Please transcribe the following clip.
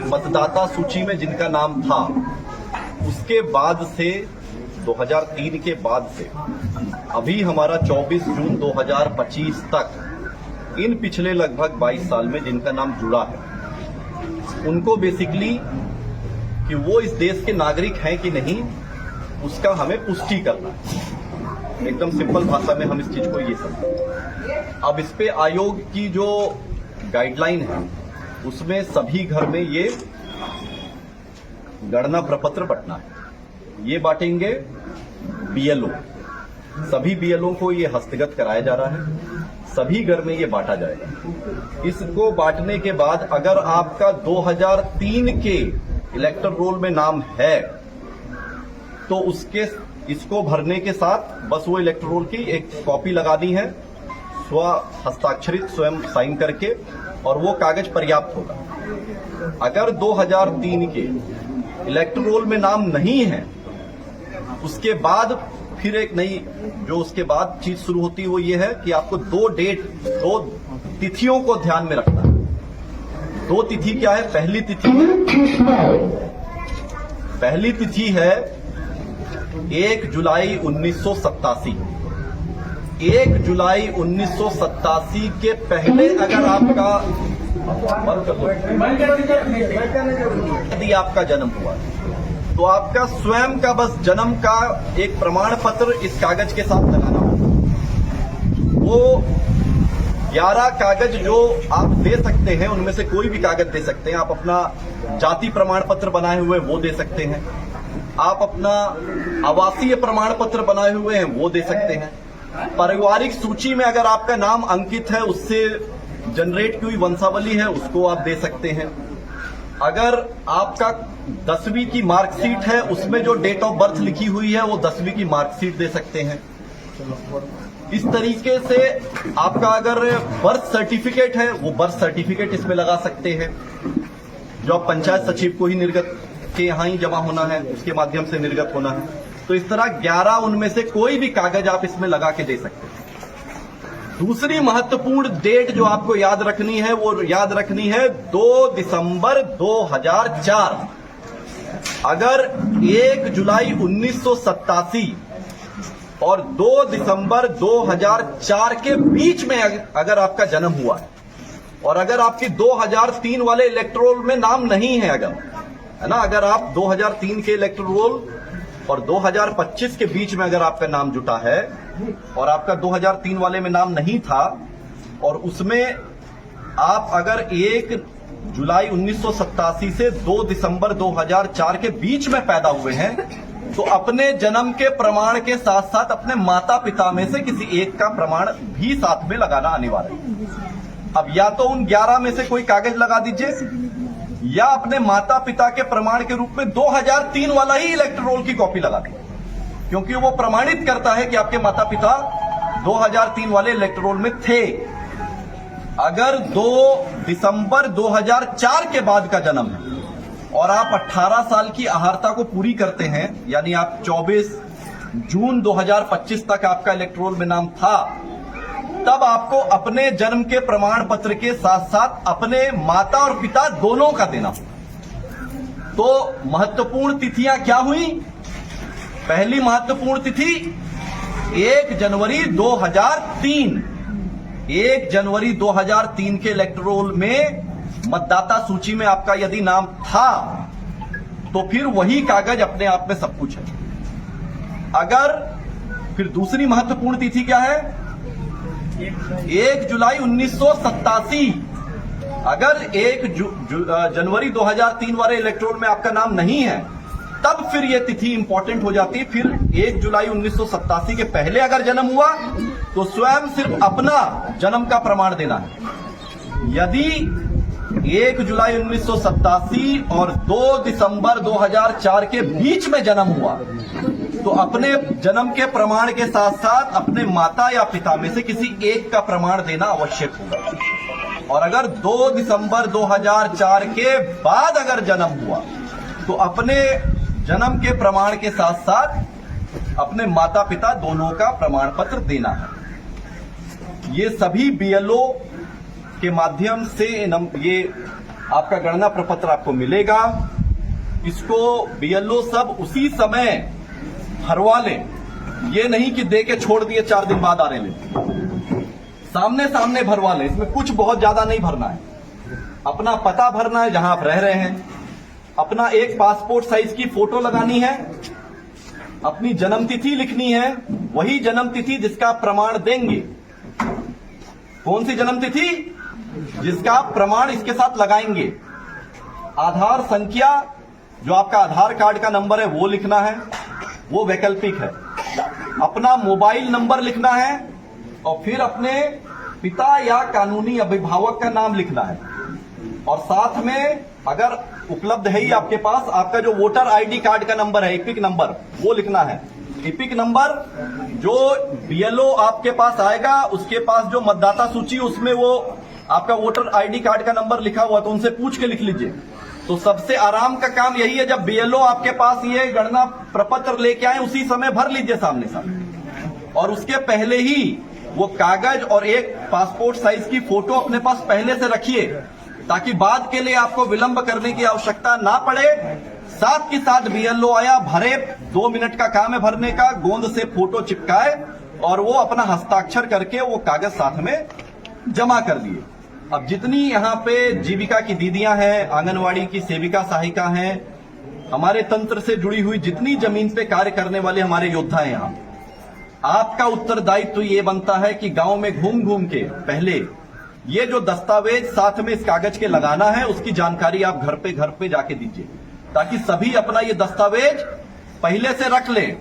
मतदाता सूची में जिनका नाम था उसके बाद से 2003 के बाद से अभी हमारा 24 जून 2025 तक इन पिछले लगभग 22 साल में जिनका नाम जुड़ा है उनको बेसिकली कि वो इस देश के नागरिक हैं कि नहीं उसका हमें पुष्टि करना है। एकदम सिंपल भाषा में हम इस चीज को ये समझें। अब इस पे आयोग की जो गाइडलाइन है उसमें सभी घर में ये गणना प्रपत्र बंटना है। ये बांटेंगे बीएलओ, सभी बीएलओ को ये हस्तगत कराया जा रहा है, सभी घर में ये बांटा जाएगा। इसको बांटने के बाद अगर आपका 2003 के इलेक्टर रोल में नाम है तो इसको भरने के साथ बस वो इलेक्टर रोल की एक कॉपी लगानी है, स्व हस्ताक्षरित स्वयं साइन करके, और वो कागज पर्याप्त होगा। अगर 2003 के इलेक्टर रोल में नाम नहीं है उसके बाद फिर एक नई जो उसके बाद चीज शुरू होती है वो ये है कि आपको दो तिथियों को ध्यान में रखना है। दो तिथि क्या है? पहली तिथि है 1 जुलाई 1987। 1 जुलाई 1987 के पहले अगर यदि आपका जन्म हुआ तो आपका स्वयं का बस जन्म का एक प्रमाण पत्र इस कागज के साथ लगाना होगा। वो 11 कागज जो आप दे सकते हैं उनमें से कोई भी कागज दे सकते हैं। आप अपना जाति प्रमाण पत्र बनाए हुए वो दे सकते हैं, आप अपना आवासीय प्रमाण पत्र बनाए हुए हैं वो दे सकते हैं, पारिवारिक सूची में अगर आपका नाम अंकित है उससे जनरेट की हुई वंशावली है उसको आप दे सकते हैं। अगर आपका 10वीं की मार्कशीट है उसमें जो डेट ऑफ बर्थ लिखी हुई है वो 10वीं की मार्कशीट दे सकते हैं। इस तरीके से आपका अगर बर्थ सर्टिफिकेट है वो बर्थ सर्टिफिकेट इसमें लगा सकते हैं, जो आप पंचायत सचिव को ही निर्गत के यहां ही जमा होना है उसके माध्यम से निर्गत होना है। तो इस तरह 11 उनमें से कोई भी कागज आप इसमें लगा के दे सकते हैं। दूसरी महत्वपूर्ण डेट जो आपको याद रखनी है वो याद रखनी है 2 दिसंबर 2004। अगर 1 जुलाई 1987 और 2 दिसंबर 2004 के बीच में अगर आपका जन्म हुआ है और अगर आपकी 2003 वाले इलेक्टोरल में नाम नहीं है, अगर है ना, अगर आप 2003 के इलेक्टोरल और 2025 के बीच में अगर आपका नाम जुटा है और आपका 2003 वाले में नाम नहीं था और उसमें आप अगर 1 जुलाई 1987 से 2 दिसंबर 2004 के बीच में पैदा हुए हैं तो अपने जन्म के प्रमाण के साथ साथ अपने माता पिता में से किसी एक का प्रमाण भी साथ में लगाना अनिवार्य है। अब या तो उन 11 में से कोई कागज लगा दीजिए या अपने माता पिता के प्रमाण के रूप में 2003 वाला ही इलेक्टर रोल की कॉपी लगा दीजिए, क्योंकि वो प्रमाणित करता है कि आपके माता पिता 2003 वाले इलेक्टर रोल में थे। अगर 2 दिसंबर 2004 के बाद का जन्म है और आप 18 साल की अहार्ता को पूरी करते हैं, यानी आप 24 जून 2025 तक आपका इलेक्टोरल में नाम था, तब आपको अपने जन्म के प्रमाण पत्र के साथ साथ अपने माता और पिता दोनों का देना होगा। तो महत्वपूर्ण तिथियां क्या हुई? पहली महत्वपूर्ण तिथि 1 जनवरी 2003। 1 जनवरी 2003 के इलेक्टोरल में मतदाता सूची में आपका यदि नाम था तो फिर वही कागज अपने आप में सब कुछ है। अगर फिर दूसरी महत्वपूर्ण तिथि क्या है? 1 जुलाई 1987। अगर 1 जनवरी 2003 वाले इलेक्टोरल में आपका नाम नहीं है तब फिर यह तिथि इंपॉर्टेंट हो जाती है। फिर 1 जुलाई 1987 के पहले अगर जन्म हुआ तो स्वयं सिर्फ अपना जन्म का प्रमाण देना है। यदि 1 जुलाई 1987 और 2 दिसंबर 2004 के बीच में जन्म हुआ तो अपने जन्म के प्रमाण के साथ साथ अपने माता या पिता में से किसी एक का प्रमाण देना आवश्यक होगा। और अगर 2 दिसंबर 2004 के बाद अगर जन्म हुआ तो अपने जन्म के प्रमाण के साथ साथ अपने माता पिता दोनों का प्रमाण पत्र देना है। ये सभी बीएलओ के माध्यम से ये आपका गणना प्रपत्र आपको मिलेगा। इसको बीएलओ सब उसी समय भरवा लें, ये नहीं कि दे के छोड़ दिए 4 दिन बाद आ रहे ले, सामने सामने भरवा लें। इसमें कुछ बहुत ज्यादा नहीं भरना है, अपना पता भरना है जहां आप रह रहे हैं, अपना एक पासपोर्ट साइज की फोटो लगानी है, अपनी जन्म तिथि लिखनी है, वही जन्म तिथि जिसका आप प्रमाण देंगे। कौन सी जन्म तिथि? जिसका आप प्रमाण इसके साथ लगाएंगे। आधार संख्या, जो आपका आधार कार्ड का नंबर है वो लिखना है, वो वैकल्पिक है। अपना मोबाइल नंबर लिखना है और फिर अपने पिता या कानूनी अभिभावक का नाम लिखना है, और साथ में अगर उपलब्ध है ही आपके पास, आपका जो वोटर आईडी कार्ड का नंबर है, एपिक नंबर, वो लिखना है। एपिक नंबर जो बीएलओ आपके पास आएगा, उसके पास जो मतदाता सूची उसमें वो आपका वोटर आईडी कार्ड का नंबर लिखा हुआ, तो उनसे पूछ के लिख लीजिए। तो सबसे आराम का काम यही है, जब बीएलओ आपके पास ये गणना प्रपत्र लेके आए उसी समय भर लीजिए सामने सामने, और उसके पहले ही वो कागज और एक पासपोर्ट साइज की फोटो अपने पास पहले से रखिए, ताकि बाद के लिए आपको विलंब करने की आवश्यकता ना पड़े। साथ के साथ बीएलओ आया, भरे, 2 मिनट का काम है भरने का, गोंद से फोटो चिपकाए और वो अपना हस्ताक्षर करके वो कागज साथ में जमा कर दिए। अब जितनी यहाँ पे जीविका की दीदियां हैं, आंगनवाड़ी की सेविका सहायिका हैं, हमारे तंत्र से जुड़ी हुई जितनी जमीन पे कार्य करने वाले हमारे योद्धा हैं, यहाँ आपका उत्तरदायित्व तो ये बनता है कि गांव में घूम घूम के पहले ये जो दस्तावेज साथ में इस कागज के लगाना है, उसकी जानकारी आप घर पे जाके दीजिए, ताकि सभी अपना ये दस्तावेज पहले से रख लें।